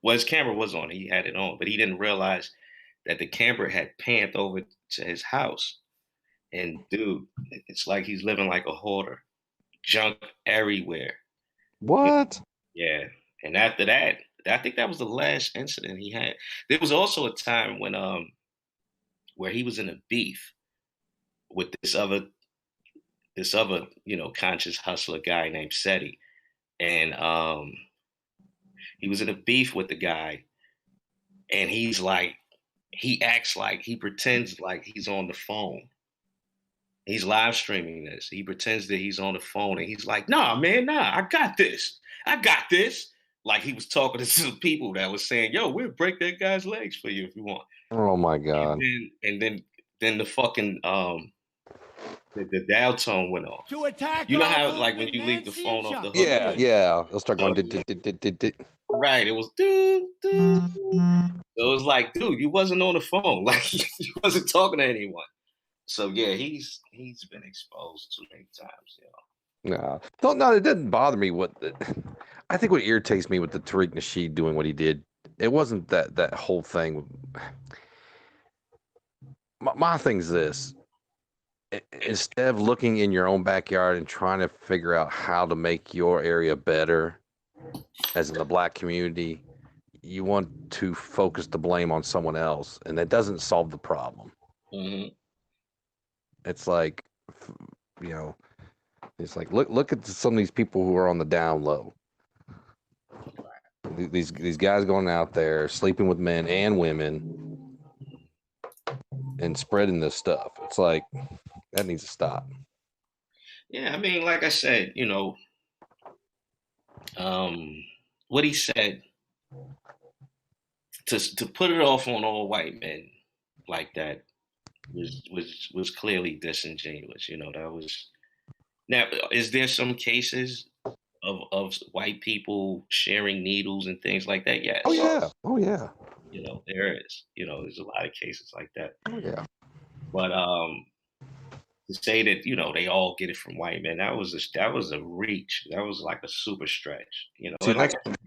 Well, his camera was on. He had it on, but he didn't realize that the camera had panned over to his house. And dude, it's like he's living like a hoarder, junk everywhere. What? Yeah. And after that, I think that was the last incident he had. There was also a time when where he was in a beef with this other, conscious hustler guy named Seti. And he was in a beef with the guy, and he acts like he pretends like he's on the phone. He's live streaming this. He pretends that he's on the phone and he's like, nah, man, nah, I got this. I got this. Like he was talking to some people that was saying, yo, we'll break that guy's legs for you if you want. Oh my And God. then the fucking the dial tone went off. To attack You know our how like when movement, you leave the Nancy and phone off the Chuck. hook? Yeah, yeah. They'll start So, going. Dit. right. It was doo, doo. So it was like, dude, you wasn't on the phone. Like you wasn't talking to anyone. So yeah, he's been exposed too many times, No, no, it doesn't bother me. I think what irritates me with the Tariq Nasheed doing what he did, it wasn't that whole thing. My thing's this: instead of looking in your own backyard and trying to figure out how to make your area better, as in the black community, you want to focus the blame on someone else, and that doesn't solve the problem. hmm It's like, you know, it's like look at some of these people who are on the down low. These guys going out there sleeping with men and women and spreading this stuff. It's like that needs to stop. Yeah, I mean, like I said, um, what he said to put it off on all white men like that was clearly disingenuous. That was now. Is there some cases of white people sharing needles and things like that? Oh Yes. yeah, oh yeah, There is. There's a lot of cases like that. oh yeah. But to say that they all get it from white men, that was a reach. That was like a super stretch. See, And like that's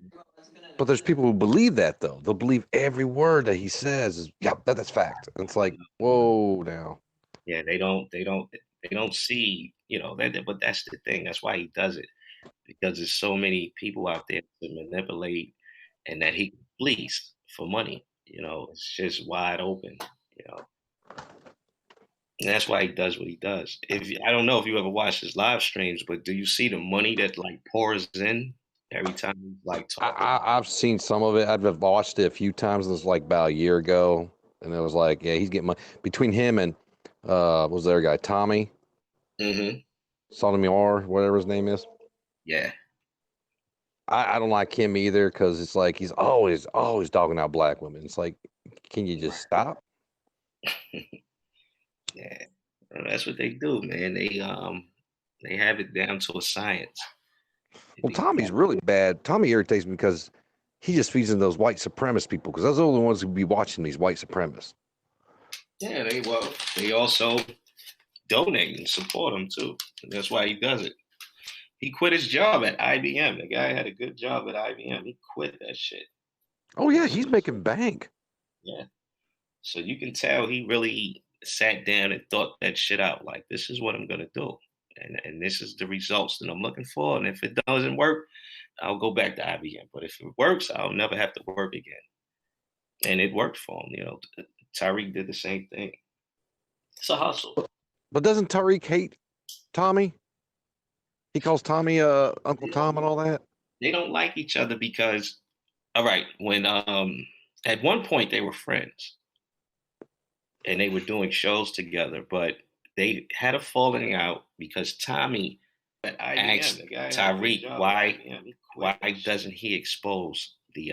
but there's people who believe that though. They'll believe every word that he says. Yeah, that's fact. And it's like, whoa, now. yeah, they don't see that. But that's the thing. That's why he does it, because there's so many people out there to manipulate, and that he can fleece for money. It's just wide open. You know. And that's why he does what he does. I don't know if you ever watch his live streams, but do you see the money that like pours in every time he's like talking? I've seen some of it. I've watched it a few times. This was like about a year ago, and it was like, yeah, he's getting money between him and what was the other guy, Tommy hmm Sotomayor, whatever his name is. Yeah, I don't like him either because it's like he's always dogging out black women. It's like, can you just stop? yeah. Well, that's what they do, man. They have it down to a science. Well, Tommy's really bad. Tommy irritates me because he just feeds in those white supremacist people because those are the ones who be watching these white supremacists. Yeah, they also donate and support him too. And that's why he does it. He quit his job at IBM. The guy had a good job at IBM. He quit that shit. Oh yeah, he's making bank. Yeah. So you can tell he really sat down and thought that shit out. Like, this is what I'm gonna do. And this is the results that I'm looking for. And if it doesn't work, I'll go back to IBM. But if it works, I'll never have to work again. And it worked for him. Tyreek did the same thing. It's a hustle. But doesn't Tariq hate Tommy? He calls Tommy Uncle Tom and all that. They don't like each other because, all right, when at one point they were friends and they were doing shows together, but they had a falling out because Tommy asked Tyreek why doesn't he expose the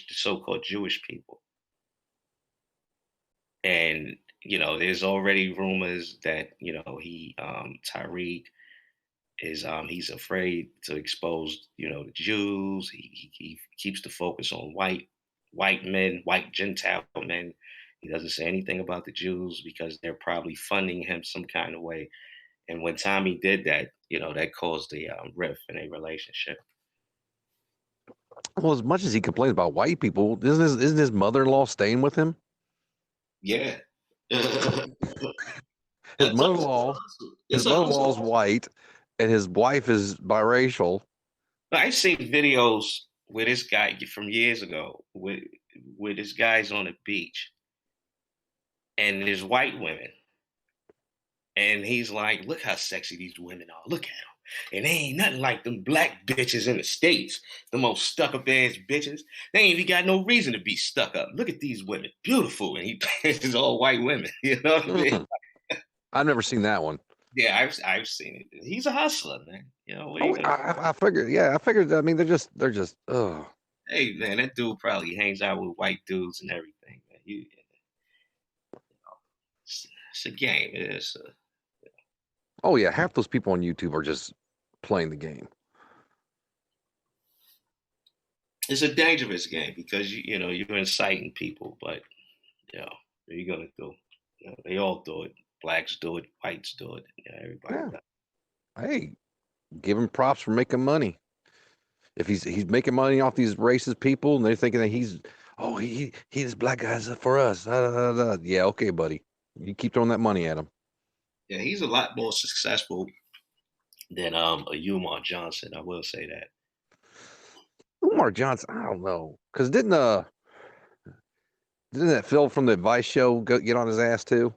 so-called Jewish people? And there's already rumors that he Tyreek is he's afraid to expose the Jews. He keeps the focus on white men, white Gentile men. He doesn't say anything about the Jews because they're probably funding him some kind of way. And when Tommy did that, that caused the rift in a relationship. Well, as much as he complains about white people, isn't his mother-in-law staying with him? Yeah. His I told you, mother-in-law, his it's a mother-in-law is hustle. white, and his wife is biracial. I've seen videos with this guy from years ago with this guy's on the beach and there's white women. And he's like, look how sexy these women are. Look at them. And they ain't nothing like them black bitches in the States, the most stuck up ass bitches. They ain't even got no reason to be stuck up. Look at these women, beautiful. And he it's all white women. You know what I mean? I've never seen that one. Yeah, I've seen it. He's a hustler, man. You know what are you Oh, gonna I figured. Yeah, I figured. I mean, they're just. Oh, Hey man, that dude probably hangs out with white dudes and everything, man. It's a game. It is. oh yeah. Half those people on YouTube are just playing the game. It's a dangerous game because you know you're inciting people, but you know what are you gonna do? You know, they all do it. Blacks do it, whites do it. You know, everybody Yeah. does. Hey, give him props for making money. If he's making money off these racist people, and they're thinking that he's black guys for us. Yeah, okay, buddy. You keep throwing that money at him. Yeah, he's a lot more successful than a Umar Johnson. I will say that. Umar Johnson, I don't know, because didn't that Phil from the Advice Show get on his ass too?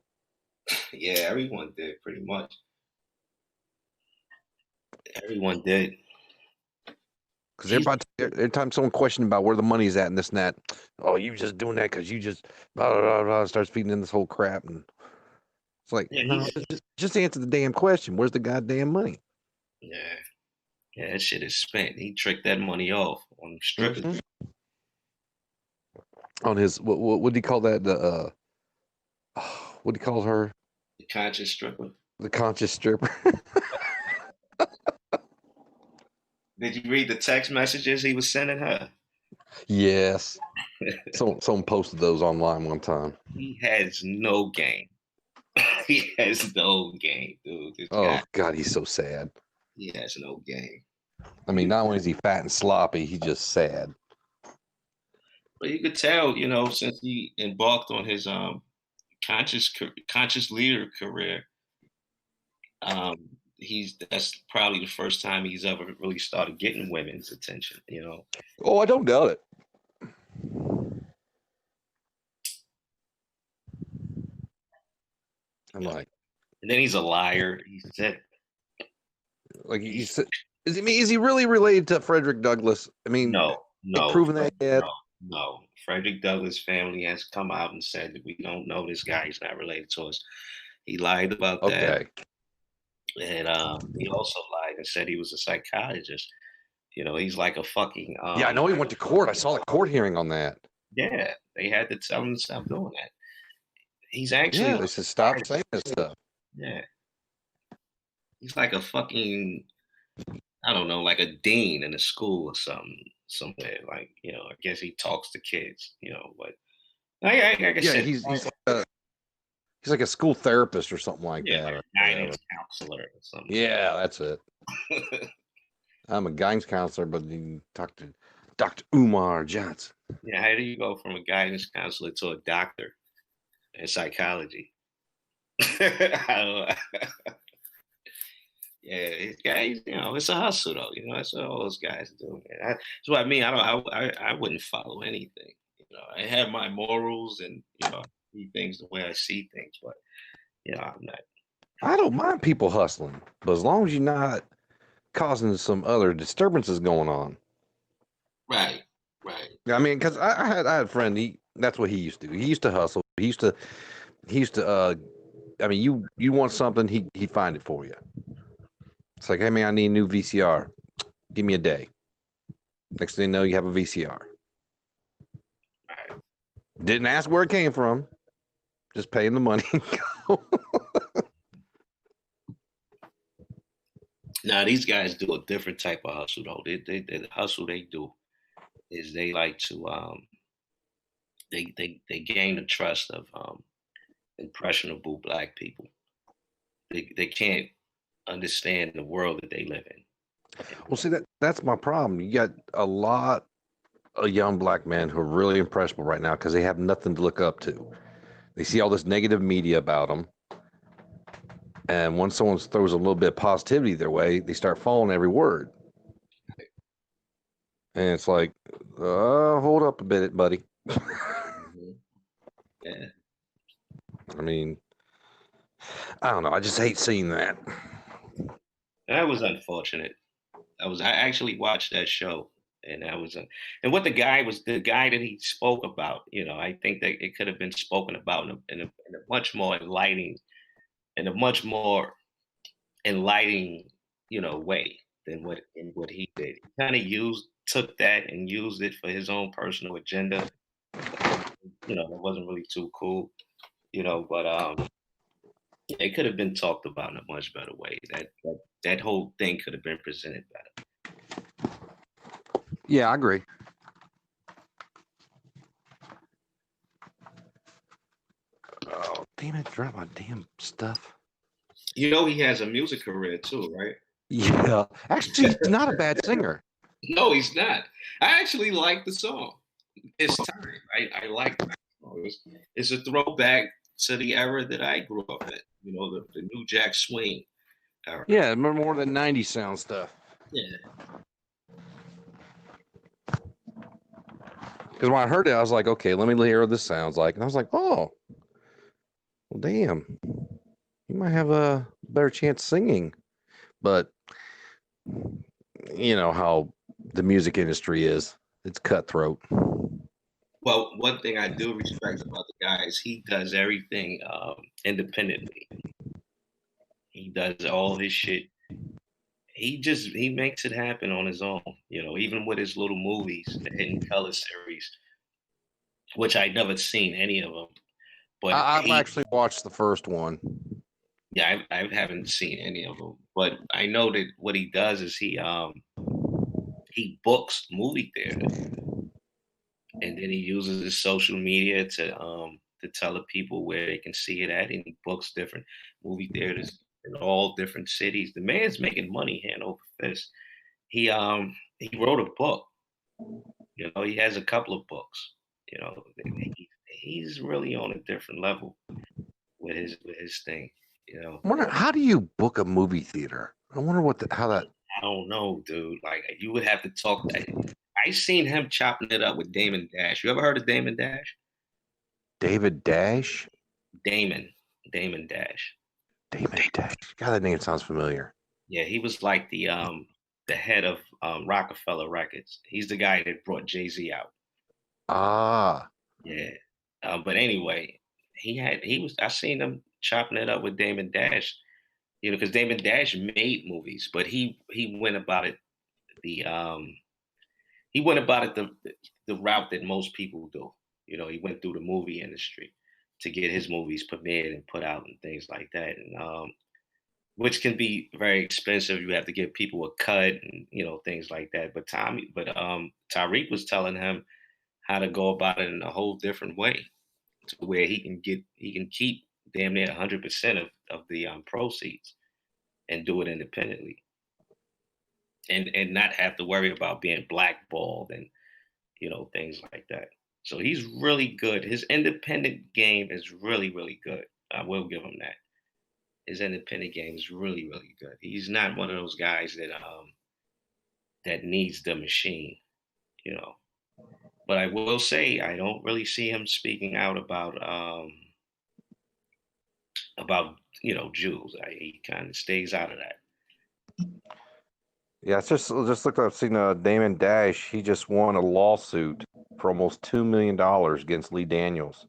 Yeah, everyone did pretty much. Everyone did. Because He's every time someone questioned about where the money's at and this and that, oh, you just doing that because you just blah, blah, blah, blah, starts feeding in this whole crap, and it's like, yeah, no, just answer the damn question. Where's the goddamn money? yeah, yeah. That shit is spent. He tricked that money off on strippers. Mhm. On his what do you call that? The what do you call her? The conscious stripper. The conscious stripper. Did you read the text messages he was sending her? Yes. Someone posted those online one time. He has no game. He has no game, dude. This Oh guy, God, he's so sad. he has no game. I mean, not only is he fat and sloppy, he's just sad. But you could tell, you know, since he embarked on his conscious leader career, he's that's probably the first time he's ever really started getting women's attention. You know, Oh, I don't doubt it. I'm like, and then he's a liar. He said, like he said, is he really related to Frederick Douglass? I mean, no, proven that yet? no. Frederick Douglass' family has come out and said that we don't know this guy. He's not related to us. He lied about that. Okay. And he also lied and said he was a psychologist. You know, he's like a fucking Yeah, I know he went to court. I saw the court hearing on that. yeah. They had to tell him to stop doing that. He's Yeah, actually they said stop saying this stuff. yeah. He's like a fucking I don't know, like a dean in a school or something somewhere. Like you know, I guess he talks to kids. You know, but like I Yeah, said, he's like a school therapist or something like yeah, that. like Or a whatever. guidance counselor or something. Yeah, that's it. I'm a guidance counselor, but you talk to Dr. Umar Johnson. Yeah, how do you go from a guidance counselor to a doctor in psychology? I don't know. Yeah, it's guys, you know, it's a hustle though. You know, that's what all those guys do. That's what I mean. I wouldn't follow anything. You know, I have my morals and you know, I see things the way I see things, but you know, I'm not. I don't mind people hustling, but as long as you're not causing some other disturbances going on. Right, right. I mean, because I had a friend. That's what he used to do. He used to hustle. He used to. I mean, you want something, he'd find it for you. It's like, hey man, I need a new VCR. Give me a day. Next thing you know, you have a VCR. Right. Didn't ask where it came from. Just paying the money. Now these guys do a different type of hustle though. The hustle they do is they like to they gain the trust of impressionable black people. They can't understand the world that they live in. Well, see that's my problem. You got a lot of young black men who are really impressionable right now because they have nothing to look up to. They see all this negative media about them, and once someone throws a little bit of positivity their way, they start following every word. And it's like, hold up a bit, buddy. Yeah. I mean, I don't know. I just hate seeing that. That was unfortunate. I actually watched that show, and that was and what the guy that he spoke about. I think that it could have been spoken about in a much more enlightening, in a much more enlightening, way than what he did. He kind of took that and used it for his own personal agenda. That wasn't really too cool. But it could have been talked about in a much better way. That whole thing could have been presented better. Yeah, I agree. Oh, damn it, drop my damn stuff. He has a music career too, right? Yeah. Actually, he's not a bad singer. No, he's not. I actually like the song. It's time. I like the song. It's a throwback to the era that I grew up in. The New Jack Swing era. Yeah, more than 90s sound stuff. Yeah. Because when I heard it, I was like, okay, let me hear what this sounds like. And I was like, oh, well, damn. You might have a better chance singing. But you know how the music industry is. It's cutthroat. Well, one thing I do respect about the guy is he does everything independently. He does all his shit. He makes it happen on his own. Even with his little movies, the Hidden Color series, which I'd never seen any of them. But I've actually watched the first one. Yeah, I haven't seen any of them, but I know that what he does is he books movie theaters, and then he uses his social media to tell the people where they can see it at, and he books different movie theaters in all different cities. The man's making money hand over fist. He wrote a book. He has a couple of books. He's really on a different level with his thing. I wonder, how do you book a movie theater? I wonder how that. I don't know, dude. Like you would have to talk. I seen him chopping it up with Damon Dash. You ever heard of Damon Dash? David Dash? Damon Dash. Damon Dash. God, that name sounds familiar. Yeah, he was like the head of Rockefeller Records. He's the guy that brought Jay-Z out. Ah. Yeah. But anyway, I seen him chopping it up with Damon Dash, because Damon Dash made movies, but he went about it the the route that most people do. He went through the movie industry to get his movies premiered and put out and things like that, and which can be very expensive. You have to give people a cut and things like that. But Tariq was telling him how to go about it in a whole different way, to where he can keep damn near 100% of the proceeds and do it independently, and not have to worry about being blackballed and things like that. So he's really good. His independent game is really, really good. I will give him that. His independent game is really, really good. He's not one of those guys that needs the machine, But I will say I don't really see him speaking out about Jews. He kind of stays out of that. Yeah, it's just looked. I've seen Damon Dash. He just won a lawsuit for almost $2 million against Lee Daniels.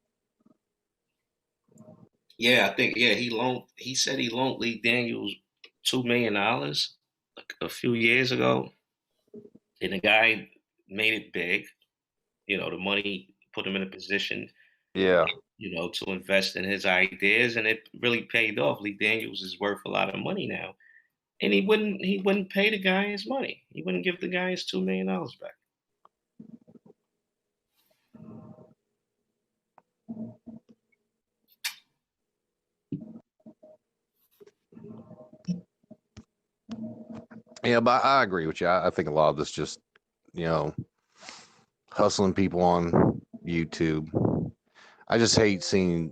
Yeah, I think he said he loaned Lee Daniels $2 million a few years ago, and the guy made it big. The money put him in a position, yeah, to invest in his ideas, and it really paid off. Lee Daniels is worth a lot of money now, and he wouldn't pay the guy his money. He wouldn't give the guy his $2 million back. Yeah, but I agree with you. I think a lot of this just, hustling people on YouTube. I just hate seeing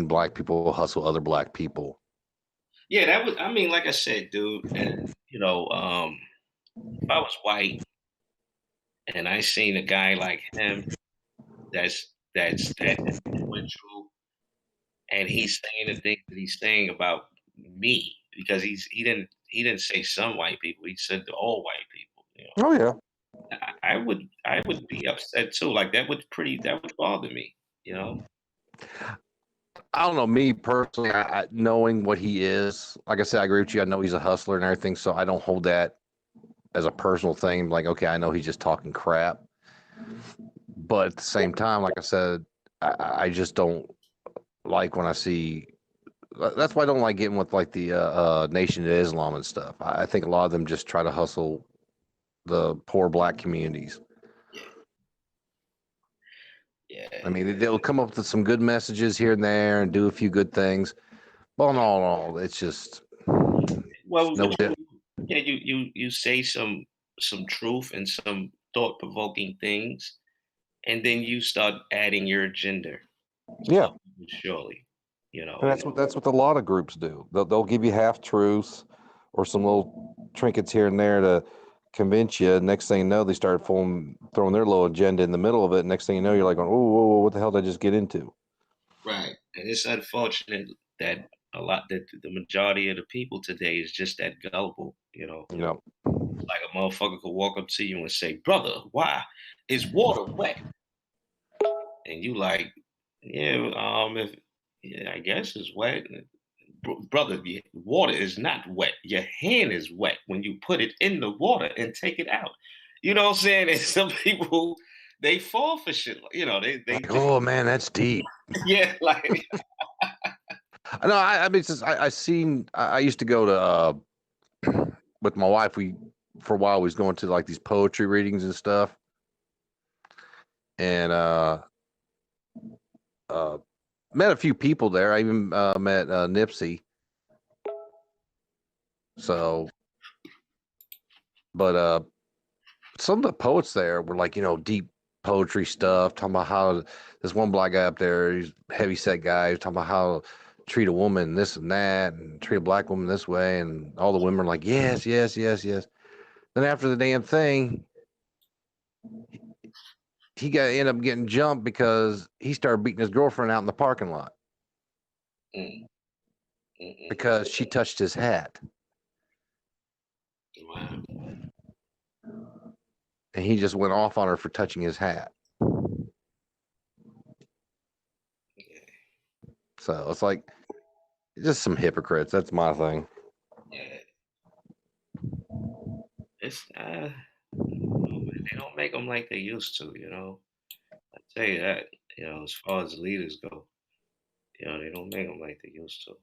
black people hustle other black people. Yeah, that was. I mean, like I said, dude. And if I was white and I seen a guy like him, that's influential, and he's saying the things that he's saying about me because he didn't say some white people. He said to all white people. Oh yeah. I would be upset too. Like that would bother me. I don't know. Me personally, knowing what he is, like I said, I agree with you. I know he's a hustler and everything, so I don't hold that as a personal thing. Like, okay, I know he's just talking crap, but at the same time, like I said, I just don't like when I see. That's why I don't like getting with like the Nation of Islam and stuff. I think a lot of them just try to hustle the poor black communities. Yeah, yeah. I mean, they'll come up with some good messages here and there and do a few good things. But in all, it's just Well, no good. yeah, you say some truth and some thought provoking things, and then you start adding your agenda. Yeah, Surely, and that's what a lot of groups do. They'll give you half truths or some little trinkets here and there to convince you. Next thing you know, they start throwing their little agenda in the middle of it. Next thing you know, you're like, oh, whoa, whoa, what the hell did I just get into? right. And it's unfortunate that the majority of the people today is just that gullible. You know, Like a motherfucker could walk up to you and say, "Brother, why is water wet?" And you like, yeah, if yeah, I guess it's wet. Brother, water is not wet. Your hand is wet when you put it in the water and take it out. You know what I'm saying? And some people they fall for shit. They like, oh man, that's deep. yeah, like No, I mean, I used to go to with my wife. We for a while was going to like these poetry readings and stuff, and uh, met a few people there. I even met Nipsey. So, but some of the poets there were like, deep poetry stuff, talking about how this one black guy up there, he's a heavy set guy, he's talking about how to treat a woman this and that, and treat a black woman this way, and all the women are like, yes, yes, yes, yes. Then after the damn thing, he got end up getting jumped because he started beating his girlfriend out in the parking lot mm, mm, because she touched his hat. wow. And he just went off on her for touching his hat. So it's like just some hypocrites. That's my thing. Yeah. It's they don't make them like they used to. I tell you that. As far as leaders go, they don't make them like they used to.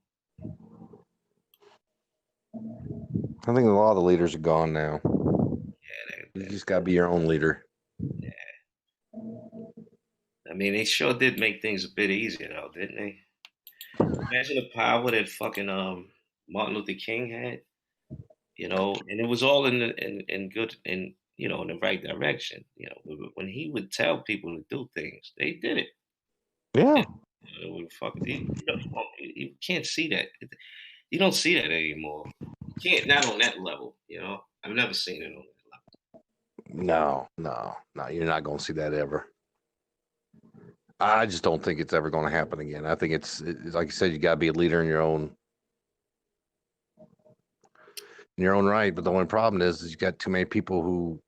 I think a lot of the leaders are gone now. Yeah, You just got to be your own leader. I mean, they sure did make things a bit easier, though, didn't they? Imagine the power that fucking Martin Luther King had, and it was all in good in the right direction. When he would tell people to do things, they did it. Yeah. You can't see that. You don't see that anymore. You can't, not on that level. I've never seen it on that level. No. You're not going to see that ever. I just don't think it's ever going to happen again. I think it's like you said, you got to be a leader in your own right. But the only problem is you got too many people who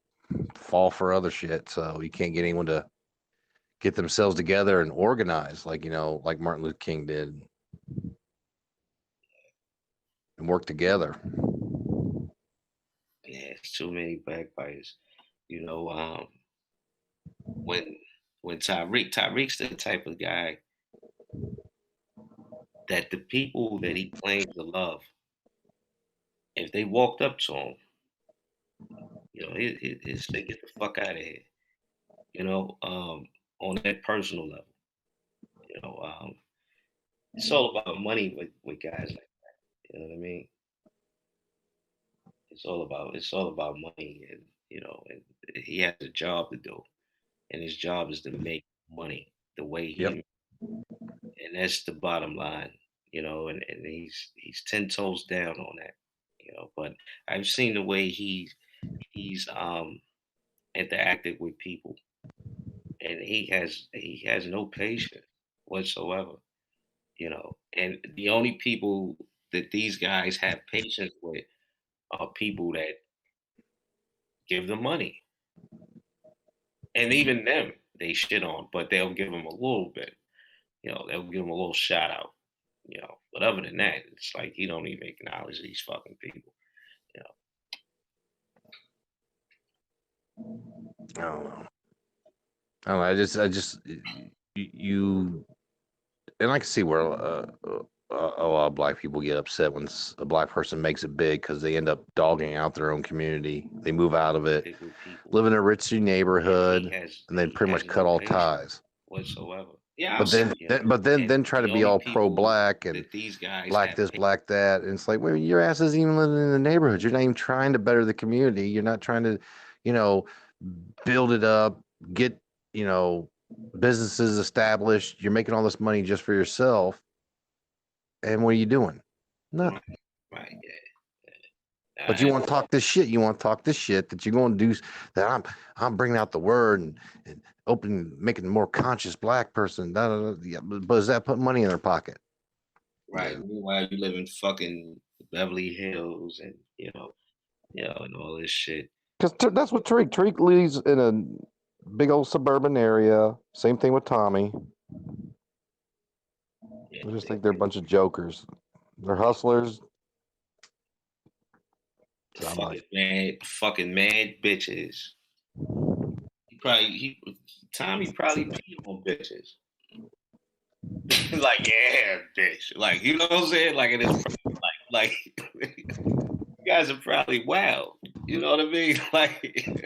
fall for other shit. So you can't get anyone to get themselves together and organize, like like Martin Luther King did, and work together. Yeah, it's too many backbiters. You know, when Tyreek's the type of guy that the people that he claims to love, if they walked up to him, he'd say, "Get the fuck out of here." On that personal level. You know, um, it's all about money with guys like that. You know what I mean? it's all about money, and and he has a job to do, and his job is to make money the way Yep. he, and that's the bottom line, and he's 10 toes down on that, But I've seen the way he's interacted with people, and he has no patience whatsoever, And the only people that these guys have patience with are people that give them money, and even them they shit on, but they'll give them a little bit, they'll give them a little shout out, But other than that, it's like he don't even acknowledge these fucking people, you know. I don't know. I don't know. I just, you, and I can see where a lot of black people get upset when a black person makes it big because they end up dogging out their own community. They move out of it, Stick with people, live in a ritzy and neighborhood, and then he pretty has much cut no all patience ties. whatsoever. Yeah, I'll But say, then and try to the be only all people pro-black and that these guys black have this, black that, and it's like, well, your ass isn't even living in the neighborhood. You're not even trying to better the community. You're not trying to, you know, build it up, get, you know, businesses established. You're making all this money just for yourself. And what are you doing? right, Nothing. right, yeah. But you want to talk this shit. You want to talk this shit that you're going to do. That I'm bringing out the word and opening, making a more conscious black person. Da, da, da. Yeah, but is that putting money in their pocket? Right. Yeah. Meanwhile, you live in fucking Beverly Hills, and and all this shit. Because that's what Tariq lives in a big old suburban area. Same thing with Tommy. Yeah, I just think they're a bunch of jokers. They're hustlers. I'm like, fucking mad bitches. Tommy probably peed on bitches. Like, yeah, bitch. Like, you know what I'm saying? Like, it is like you guys are probably wild. You know what I mean? Like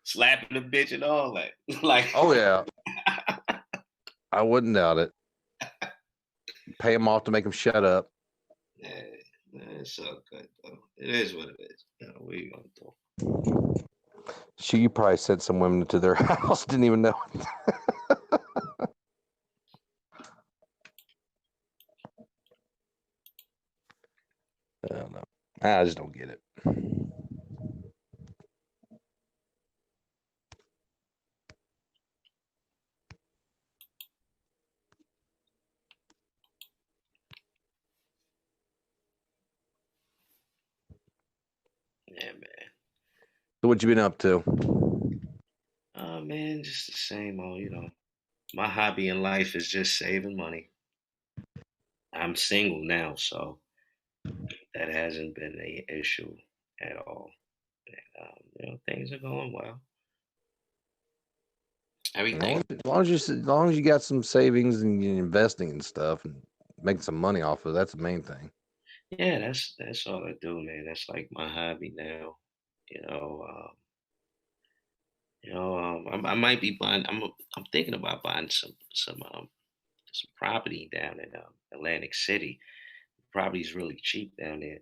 slapping the bitch and all that. Like, oh yeah, I wouldn't doubt it. Pay them off to make them shut up. yeah, it's so good though. It is what it is. What are you gonna do? She probably sent some women to their house, didn't even know it. I don't know. I just don't get it. Yeah, man. So what you been up to? Oh man, just the same old, My hobby in life is just saving money. I'm single now, so that hasn't been an issue at all. Things are going well. Everything. As long as you got some savings and you're investing and stuff and making some money off of it, that's the main thing. Yeah, that's all I do, man. That's like my hobby now. You know, um, I might be buying. I'm thinking about buying some property down in Atlantic City. Property's really cheap down there,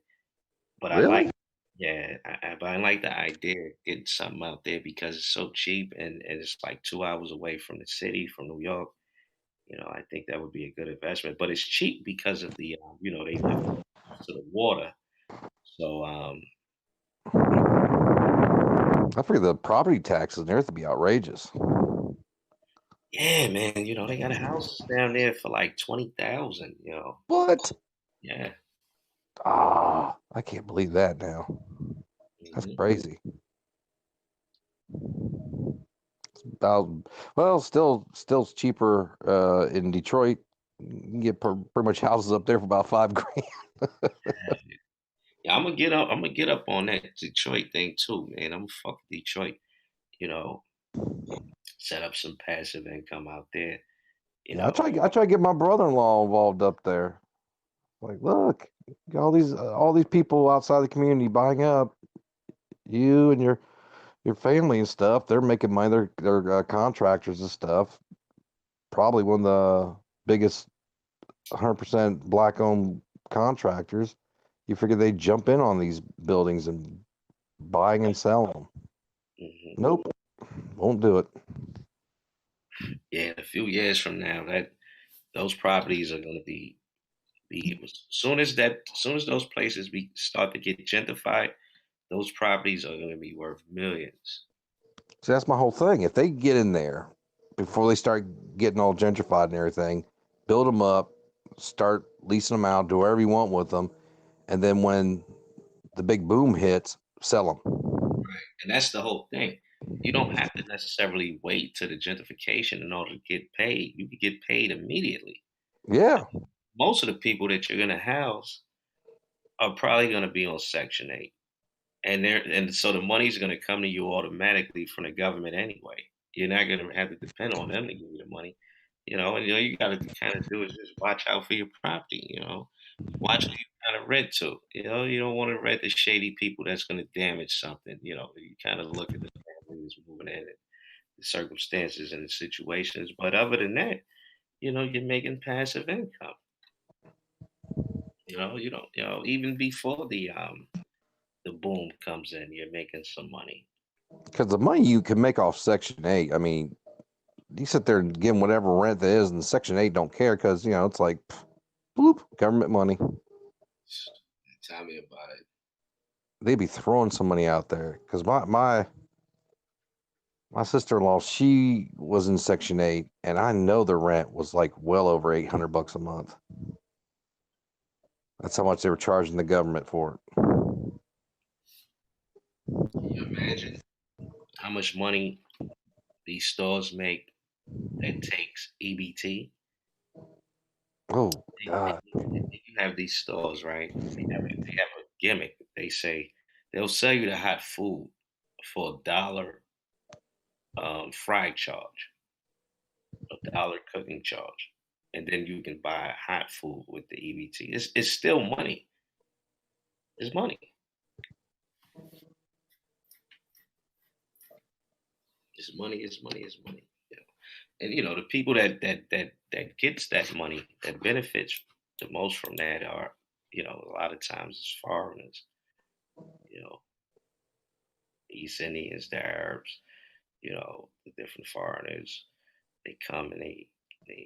but I like. Really? Yeah, but I like the idea of getting something out there because it's so cheap, and it's like 2 hours away from the city, from New York. I think that would be a good investment. But it's cheap because of they live close to the water. So I figure the property taxes and everything be outrageous. yeah, man, they got houses down there for like 20,000. What? Yeah. Ah, I can't believe that now. That's Hmm. crazy. Well, still it's cheaper in Detroit. You can get pretty much houses up there for about $5 grand. Yeah, I'm gonna get up. I'm gonna get up on that Detroit thing too, man. I'm gonna fuck Detroit. You know, set up some passive income out there. You Yeah, know, I try to get my brother-in-law involved up there. Like, look, got all these people outside the community buying up. You and your family and stuff. They're making money. They're contractors and stuff. Probably one of the biggest 100% black-owned contractors. You figure they jump in on these buildings and buying and selling them. Nope, won't do it. Yeah, a few years from now, that those properties are going to be as soon as those places start to get gentrified, those properties are going to be worth millions. See, that's my whole thing. If they get in there before they start getting all gentrified and everything, build them up, start leasing them out, do whatever you want with them, and then when the big boom hits, sell them. And that's the whole thing. You don't have to necessarily wait to the gentrification in order to get paid. You can get paid immediately. Yeah, Most of the people that you're going to house are probably going to be on Section 8. And so the money's going to come to you automatically from the government anyway. You're not going to have to depend on them to give you the money. And you got to kind of do is just watch out for your property. Watch who you kind of rent to. You don't want to rent to shady people that's going to damage something. You kind of look at the families moving in, and the circumstances and the situations. But other than that, you're making passive income. You don't. Even before the boom comes in, you're making some money. because the money you can make off Section 8, I mean, you sit there and give them whatever rent there is, and Section 8 don't care because, it's like, bloop, government money. Tell me about it. They'd be throwing some money out there because my sister-in-law, she was in Section 8, and I know the rent was like well over $800 a month. That's how much they were charging the government for it. Can you imagine how much money these stores make that takes EBT? Oh God. You have these stores, right? They have a gimmick. They say they'll sell you the hot food for $1 fry charge, $1 cooking charge, and then you can buy hot food with the EBT. It's still money. It's money. It's money. It's money. It's money. And the people that gets that money, that benefits the most from that are, a lot of times it's foreigners, you know, East Indians, the Arabs, the different foreigners. They come and you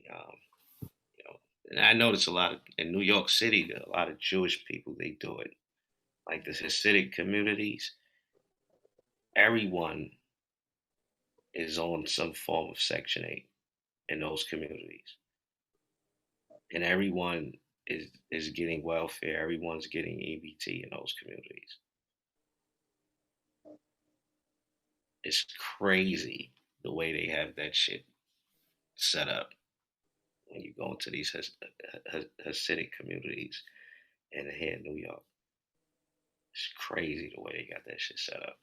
know, and I notice a lot of in New York City, a lot of Jewish people they do it. Like the Hasidic communities, everyone is on some form of Section 8 in those communities, and everyone is getting welfare. Everyone's getting EBT in those communities. It's crazy the way they have that shit set up when you go into these Hasidic communities and here in New York. It's crazy the way they got that shit set up.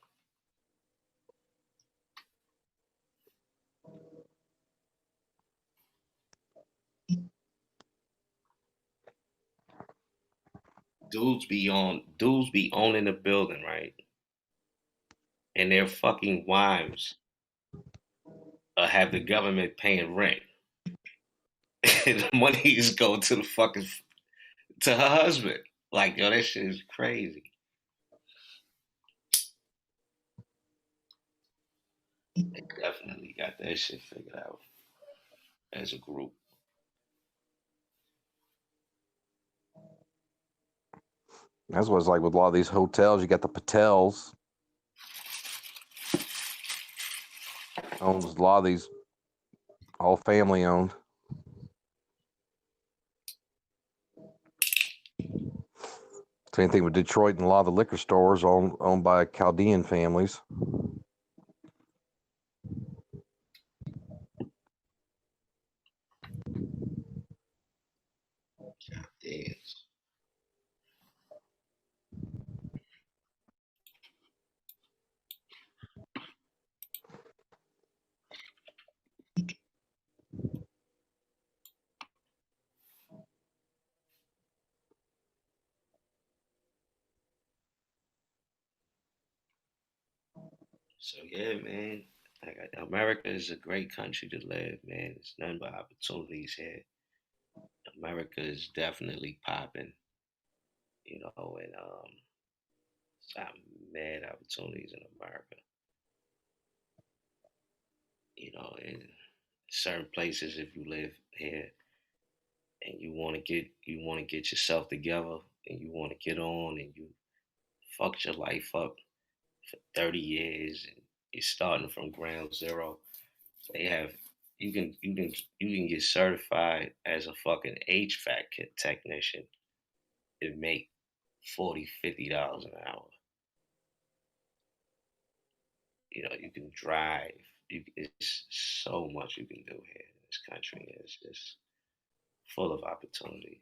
Dudes be owning the building, right? And their fucking wives have the government paying rent. And the money is going to the fucking to her husband. Like, yo, that shit is crazy. They definitely got that shit figured out as a group. That's what it's like with a lot of these hotels. You got the Patels. Owns a lot of these, all family owned. Same thing with Detroit, and a lot of the liquor stores owned by Chaldean families. Damn. So yeah, man. Like America is a great country to live, man. It's nothing but opportunities here. America is definitely popping. and it's got mad opportunities in America. In certain places, if you live here and you want to get yourself together and you want to get on and you fucked your life up for 30 years and you're starting from ground zero. They have you can get certified as a fucking HVAC technician and make 40, $50 an hour. You can drive. It's so much you can do here in this country. It's just full of opportunity.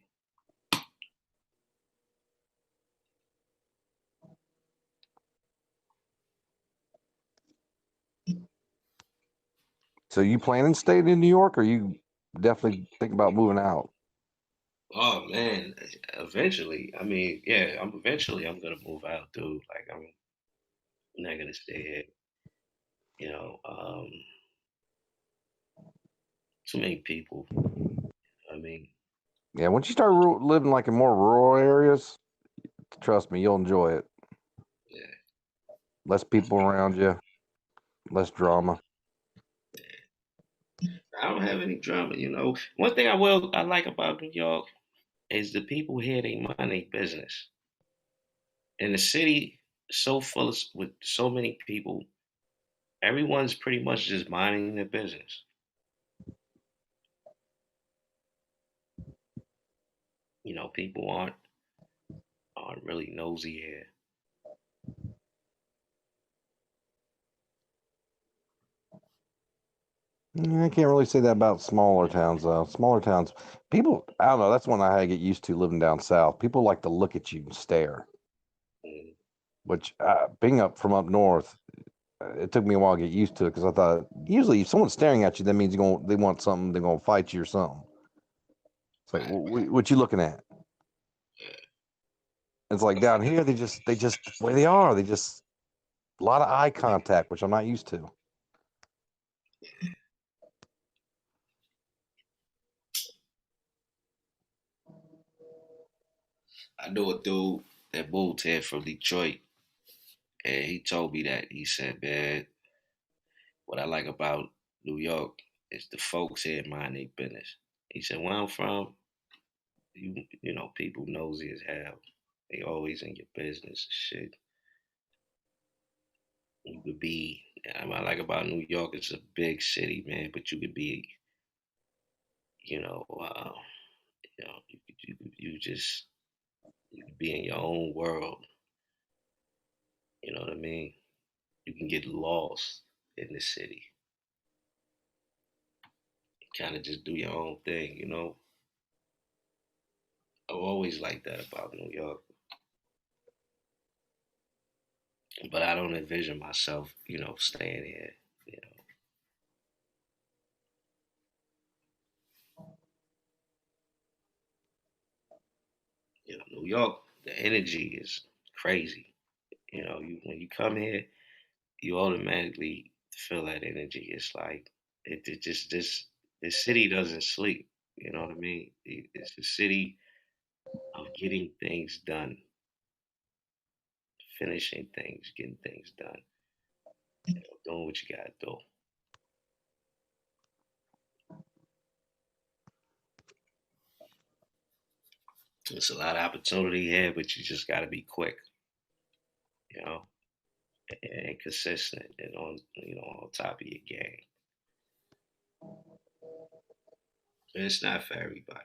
So you planning staying in New York, or you definitely think about moving out? Oh man, eventually. I mean, yeah, I'm gonna move out, dude. Like I'm not gonna stay here. You know, too many people. I mean, Yeah, once you start living like in more rural areas, trust me, you'll enjoy it. yeah, Less people around you, less drama. I don't have any drama. One thing I like about New York is the people here. They mind their business. In the city, so full with so many people, everyone's pretty much just minding their business. People aren't really nosy here. I can't really say that about smaller towns, though. Smaller towns, people, I don't know. That's one I had to get used to living down south. People like to look at you and stare, Mm, which being up from up north, it took me a while to get used to it because I thought usually if someone's staring at you, that means they want something, they're going to fight you or something. It's like, right. what you looking at? It's like down here, they just the way they are. They just a lot of eye contact, which I'm not used to. I know a dude that moved here from Detroit, and he told me that he said, "Man, what I like about New York is the folks here mind their business." He said, "Where I'm from, people nosy as hell. They always in your business and shit. You could be, what I like about New York, it's a big city, man, but you could be, you know, uh, you could be in your own world. You know what I mean? You can get lost in the city. Kind of just do your own thing, you know. I've always liked that about New York, but I don't envision myself, staying here. You know, New York, the energy is crazy. When you come here, you automatically feel that energy. It's like it just this city doesn't sleep. You know what I mean? It's a city of getting things done, finishing things, getting things done, doing what you gotta do. There's a lot of opportunity here, but you just gotta be quick, you know, and consistent and on top of your game. It's not for everybody.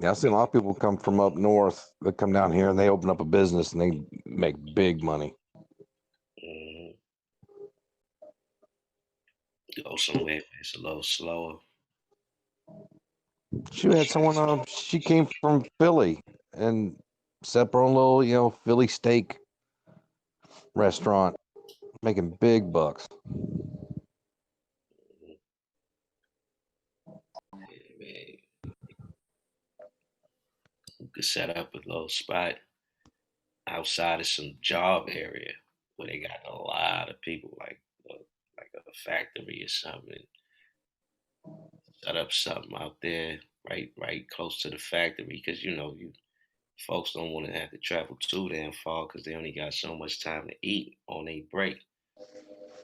Yeah, I've seen a lot of people come from up north that come down here and they open up a business and they make big money. Hmm. Go somewhere where it's a little slower. She had someone. She came from Philly and set up her own little, Philly steak restaurant, making big bucks. Yeah, man, you could set up a little spot outside of some job area where they got a lot of people, like a factory or something. set up something out there, right close to the factory, because you folks don't want to have to travel too damn far because they only got so much time to eat on their break.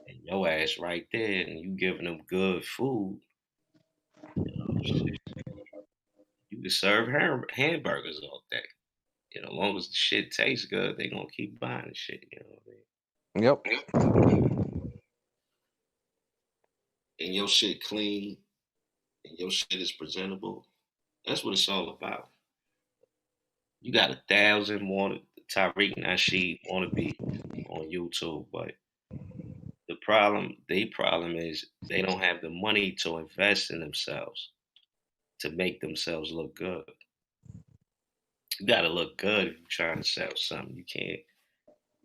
And your ass right there, and you giving them good food. Shit, you can serve hamburgers all day. As long as the shit tastes good, they gonna keep buying the shit. You know what I mean? Yep. And your shit clean, and your shit is presentable. That's what it's all about. You got 1,000 want Tariq Nasheed want to be on YouTube, but their problem is they don't have the money to invest in themselves to make themselves look good. You gotta look good if you're trying to sell something. You can't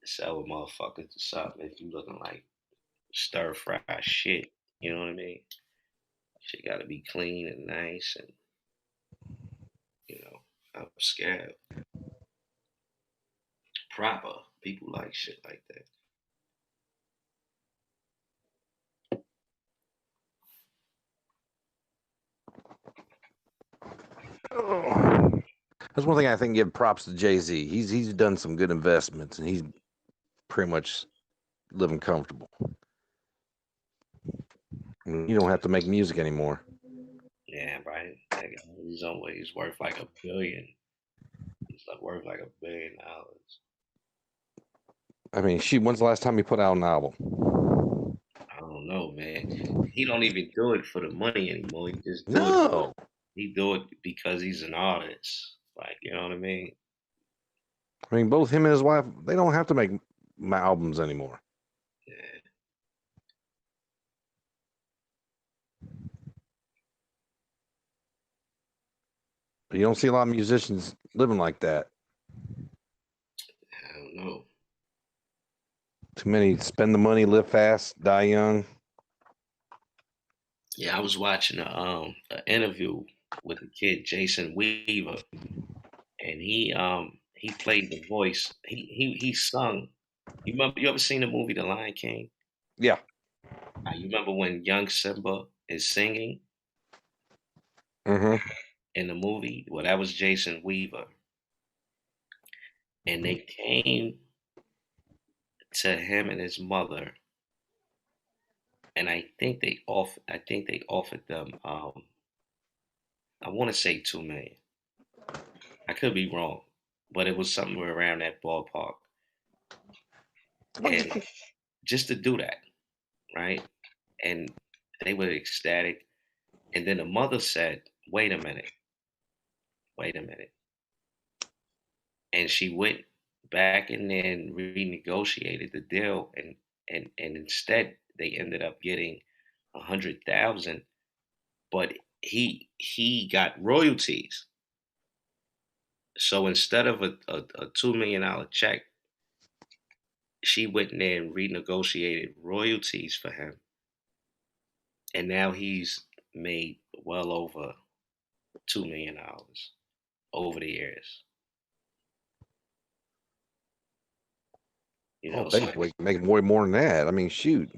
sell a motherfucker to something if you looking like stir fry shit. You know what I mean? Shit gotta be clean and nice and upscale. Proper. People like shit like that. That's one thing I think give props to Jay-Z. He's done some good investments and he's pretty much living comfortable. You don't have to make music anymore. Yeah, right. He's worth like $1 billion. He's worth like $1 billion. I mean, when's the last time he put out an album? I don't know, man. He don't even do it for the money anymore. He just do it. No. He do it because he's an artist. Like, you know what I mean? I mean, both him and his wife, they don't have to make albums anymore. Yeah. But you don't see a lot of musicians living like that. I don't know. Too many spend the money, live fast, die young. Yeah, I was watching an interview with the kid Jason Weaver, and he played the voice. He sung. You ever seen the movie The Lion King? Yeah. You remember when young Simba is singing Mm-hmm. in the movie? Well, that was Jason Weaver, and they came to him and his mother, and I think they offered them. I want to say 2 million. I could be wrong, but it was somewhere around that ballpark. And just to do that, right? And they were ecstatic. And then the mother said, wait a minute. And she went back and then renegotiated the deal. And instead they ended up getting 100,000. But he got royalties. So instead of a $2 million check, she went in there and renegotiated royalties for him. And now he's made well over $2 million over the years. Basically, making way more than that. I mean, shoot.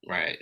Right.